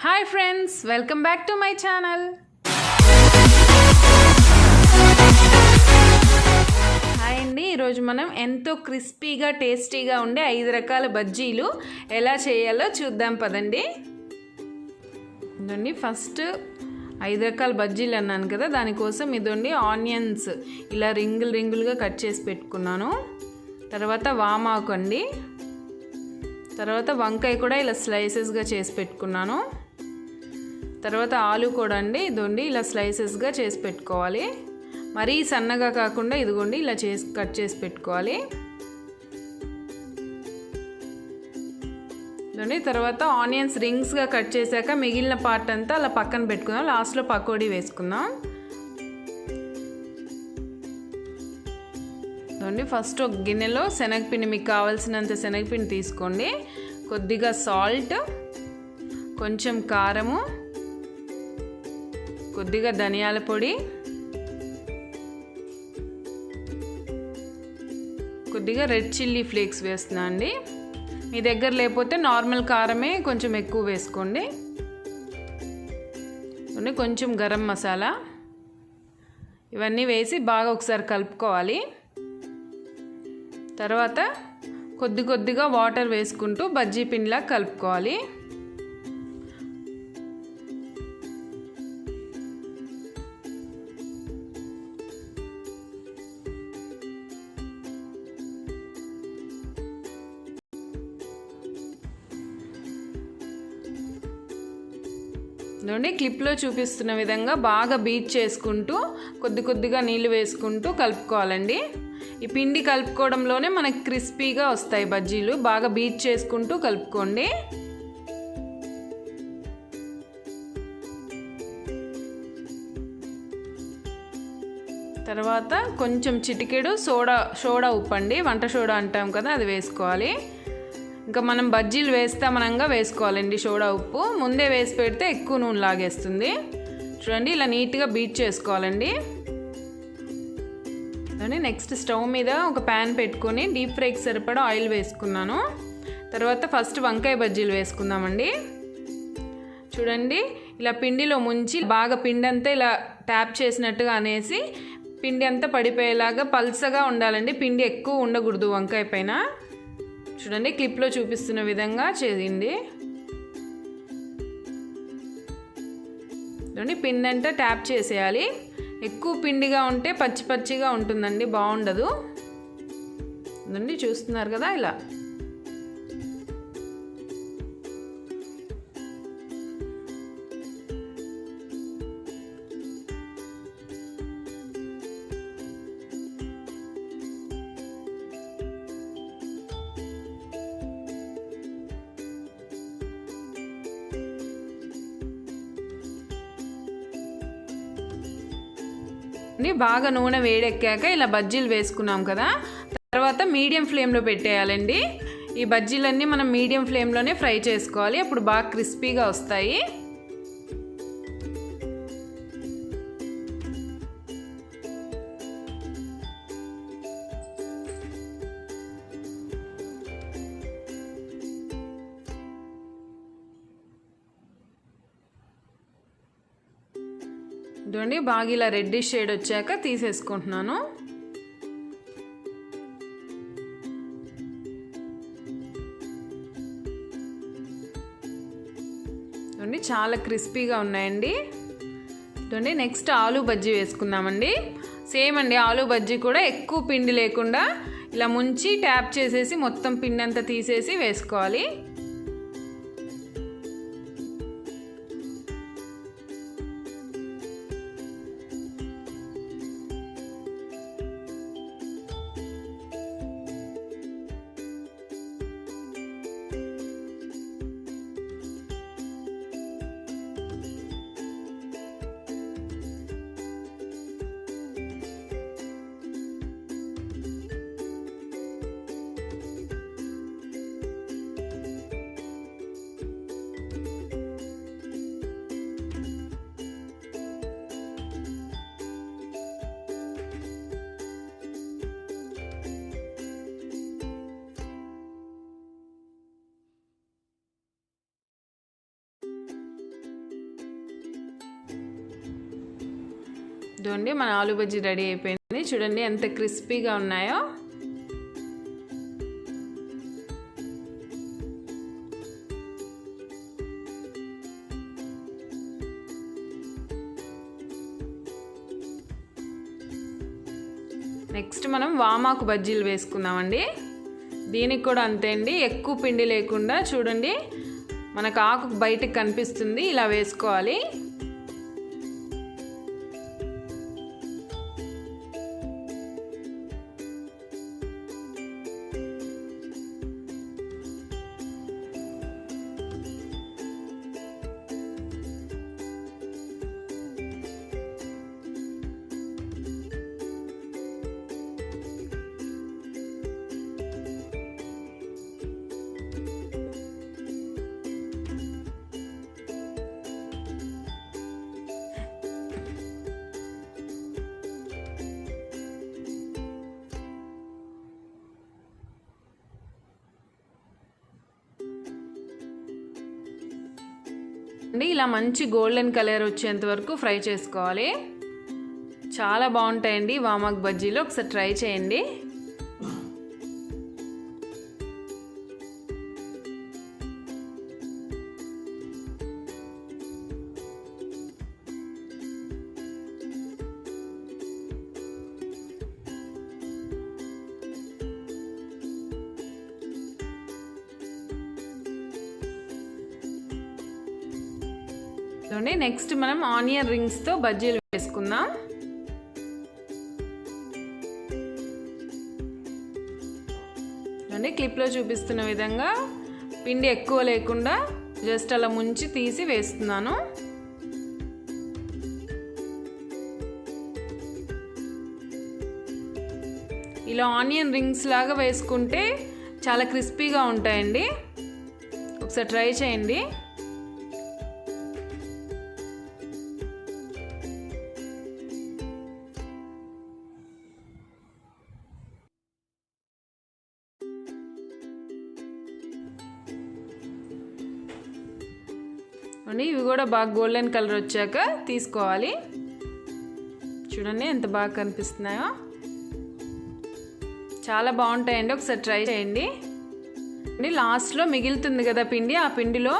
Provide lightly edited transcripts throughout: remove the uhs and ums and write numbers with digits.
Hi friends, welcome back to my channel. Hi అండి. ఈరోజు మనం ఎంతో క్రిస్పీగా టేస్టీగా ఉండే 5 రకాల బజ్జీలు ఎలా చేయాలో చూద్దాం పదండి. ఇదండి ఫస్ట్ 5 రకాల బజ్జీలు అన్నాను కదా, దానికోసం ఇదండి ఆనియన్స్ ఇలా రింగులుగా కట్ చేసి పెట్టుకున్నాను. తర్వాత వామాకు అండి, తర్వాత వంకాయ కూడా ఇలా స్లైసెస్గా చేసి పెట్టుకున్నాను. తర్వాత ఆలు కూడా అండి, ఇదిగోండి ఇలా స్లైసెస్గా చేసి పెట్టుకోవాలి. మరీ సన్నగా కాకుండా ఇదిగోండి ఇలా కట్ చేసి పెట్టుకోవాలి. ఇదండి తర్వాత ఆనియన్స్ రింగ్స్గా కట్ చేశాక మిగిలిన పార్ట్ అంతా అలా పక్కన పెట్టుకుందాం. లాస్ట్లో పకోడీ వేసుకుందాం. ఇదండి ఫస్ట్ ఒక గిన్నెలో శనగపిండి, మీకు కావాల్సినంత శనగపిండి తీసుకోండి. కొద్దిగా సాల్ట్, కొంచెం కారము, కొద్దిగా ధనియాల పొడి, కొద్దిగా రెడ్ చిల్లీ ఫ్లేక్స్ వేస్తున్నా అండి. మీ దగ్గర లేకపోతే నార్మల్ కారమే కొంచెం ఎక్కువ వేసుకోండి. కొంచెం గరం మసాలా, ఇవన్నీ వేసి బాగా ఒకసారి కలుపుకోవాలి. తర్వాత కొద్దిగా వాటర్ వేసుకుంటూ బజ్జీ పిండిలా కలుపుకోవాలి. ఇదండి క్లిప్లో చూపిస్తున్న విధంగా బాగా బీట్ చేసుకుంటూ కొద్దిగా నీళ్ళు వేసుకుంటూ కలుపుకోవాలండి. ఈ పిండి కలుపుకోవడంలోనే మనకి క్రిస్పీగా వస్తాయి బజ్జీలు. బాగా బీట్ చేసుకుంటూ కలుపుకోండి. తర్వాత కొంచెం చిటికెడు సోడా ఉప్పు అండి, వంట సోడా అంటాం కదా, అది వేసుకోవాలి. ఇంకా మనం బజ్జీలు వేస్తామనంగా వేసుకోవాలండి సోడా ఉప్పు. ముందే వేసి పెడితే ఎక్కువ నూనె లాగేస్తుంది. చూడండి ఇలా నీట్గా బీట్ చేసుకోవాలండి. నెక్స్ట్ స్టవ్ మీద ఒక ప్యాన్ పెట్టుకొని డీప్ ఫ్రైకి సరిపడా ఆయిల్ వేసుకున్నాను. తర్వాత ఫస్ట్ వంకాయ బజ్జీలు వేసుకుందామండి. చూడండి ఇలా పిండిలో ముంచి బాగా పిండి అంతా ఇలా ట్యాప్ చేసినట్టుగా అనేసి పిండి అంతా పడిపోయేలాగా పల్సగా ఉండాలండి. పిండి ఎక్కువ ఉండకూడదు వంకాయ పైన. చూడండి క్లిప్లో చూపిస్తున్న విధంగా చేయండి. చూడండి పిండి అంతా ట్యాప్ చేసేయాలి. ఎక్కువ పిండిగా ఉంటే పచ్చిగా ఉంటుందండి, బాగుండదు. చూడండి చూస్తున్నారు కదా ఇలా. బాగా నూనె వేడెక్కాక ఇలా బజ్జీలు వేసుకున్నాం కదా, తర్వాత మీడియం ఫ్లేమ్లో పెట్టేయాలండి. ఈ బజ్జీలన్నీ మనం మీడియం ఫ్లేమ్లోనే ఫ్రై చేసుకోవాలి, అప్పుడు బాగా క్రిస్పీగా వస్తాయి. చూడండి బాగా ఇలా రెడ్డిష్ షేడ్ వచ్చాక తీసేసుకుంటున్నాను. చూడండి చాలా క్రిస్పీగా ఉన్నాయండి. చూడండి నెక్స్ట్ ఆలు బజ్జీ వేసుకుందామండి. సేమ్ అండి, ఆలు బజ్జీ కూడా ఎక్కువ పిండి లేకుండా ఇలా ముంచి ట్యాప్ చేసేసి మొత్తం పిండి అంతా తీసేసి వేసుకోవాలి. ఇదిగోండి మన ఆలు బజ్జీ రెడీ అయిపోయింది. చూడండి ఎంత క్రిస్పీగా ఉన్నాయో. నెక్స్ట్ మనం వామాకు బజ్జీలు వేసుకుందామండి. దీనికి కూడా అంతే అండి, ఎక్కువ పిండి లేకుండా చూడండి మనకు ఆకు బయటకు కనిపిస్తుంది, ఇలా వేసుకోవాలి. ఇలా మంచి గోల్డెన్ కలర్ వచ్చేంత వరకు ఫ్రై చేసుకోవాలి. చాలా బాగుంటాయండి వామాకు బజ్జీలు, ఒకసారి ట్రై చేయండి. నెక్స్ట్ మనం ఆనియన్ రింగ్స్తో బజ్జీలు వేసుకుందాం. క్లిప్లో చూపిస్తున్న విధంగా పిండి ఎక్కువ లేకుండా జస్ట్ అలా ముంచి తీసి వేస్తున్నాను. ఇలా ఆనియన్ రింగ్స్ లాగా వేసుకుంటే చాలా క్రిస్పీగా ఉంటాయండి, ఒకసారి ట్రై చేయండి. ఇవి కూడా బాగా గోల్డెన్ కలర్ వచ్చాక తీసుకోవాలి. చూడండి ఎంత బాగా కనిపిస్తున్నాయో, చాలా బాగుంటాయండి, ఒకసారి ట్రై చేయండి. లాస్ట్లో మిగులుతుంది కదా పిండి, ఆ పిండిలో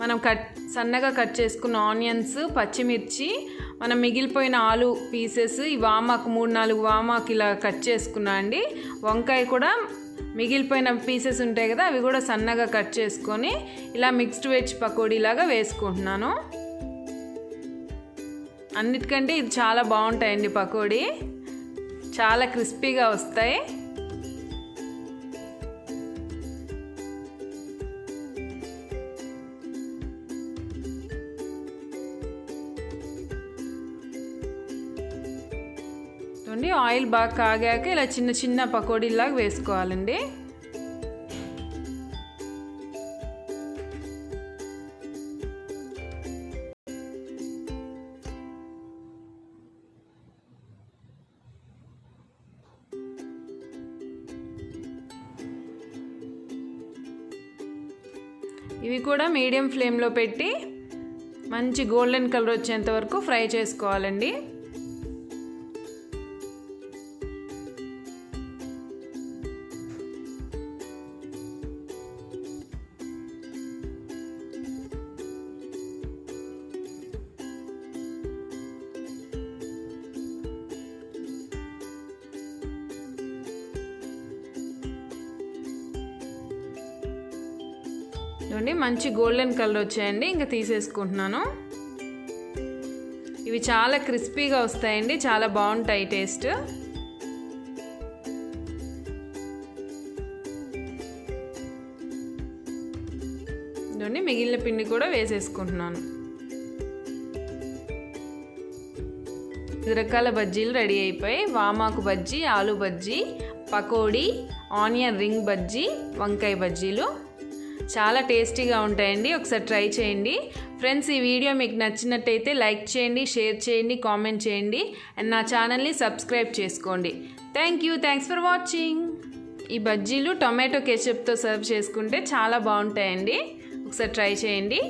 మనం సన్నగా కట్ చేసుకున్న ఆనియన్స్, పచ్చిమిర్చి, మనం మిగిలిపోయిన ఆలు పీసెస్, ఈ వామాకు 3-4 వామాకు ఇలా కట్ చేసుకున్నా అండి. వంకాయ కూడా మిగిలిపోయిన పీసెస్ ఉంటాయి కదా, అవి కూడా సన్నగా కట్ చేసుకొని ఇలా మిక్స్డ్ వెజ్ పకోడీ లాగా వేసుకుంటున్నాను. అన్నిటికంటే ఇది చాలా బాగుంటాయండి పకోడీ, చాలా క్రిస్పీగా వస్తాయి. ఆయిల్ బాగా కాగాక ఇలా చిన్న చిన్న పకోడీలాగా వేసుకోవాలండి. ఇవి కూడా మీడియం ఫ్లేమ్లో పెట్టి మంచి గోల్డెన్ కలర్ వచ్చేంత వరకు ఫ్రై చేసుకోవాలండి. మంచి గోల్డెన్ కలర్ వచ్చాయండి, ఇంకా తీసేసుకుంటున్నాను. ఇవి చాలా క్రిస్పీగా వస్తాయండి, చాలా బాగుంటాయి టేస్ట్. మిగిలిన పిండి కూడా వేసేసుకుంటున్నాను. 5 రకాల బజ్జీలు రెడీ అయిపోయి, వామాకు బజ్జీ, ఆలు బజ్జీ, పకోడీ, ఆనియన్ రింగ్ బజ్జీ, వంకాయ బజ్జీలు చాలా టేస్టీగా ఉంటాయండి, ఒకసారి ట్రై చేయండి. ఫ్రెండ్స్, ఈ వీడియో మీకు నచ్చినట్టయితే లైక్ చేయండి, షేర్ చేయండి, కామెంట్ చేయండి అండ్ నా ఛానల్ని సబ్స్క్రైబ్ చేసుకోండి. Thanks for watching. ఈ బజ్జీలు టొమాటో కెచప్తో సర్వ్ చేసుకుంటే చాలా బాగుంటాయండి, ఒకసారి ట్రై చేయండి.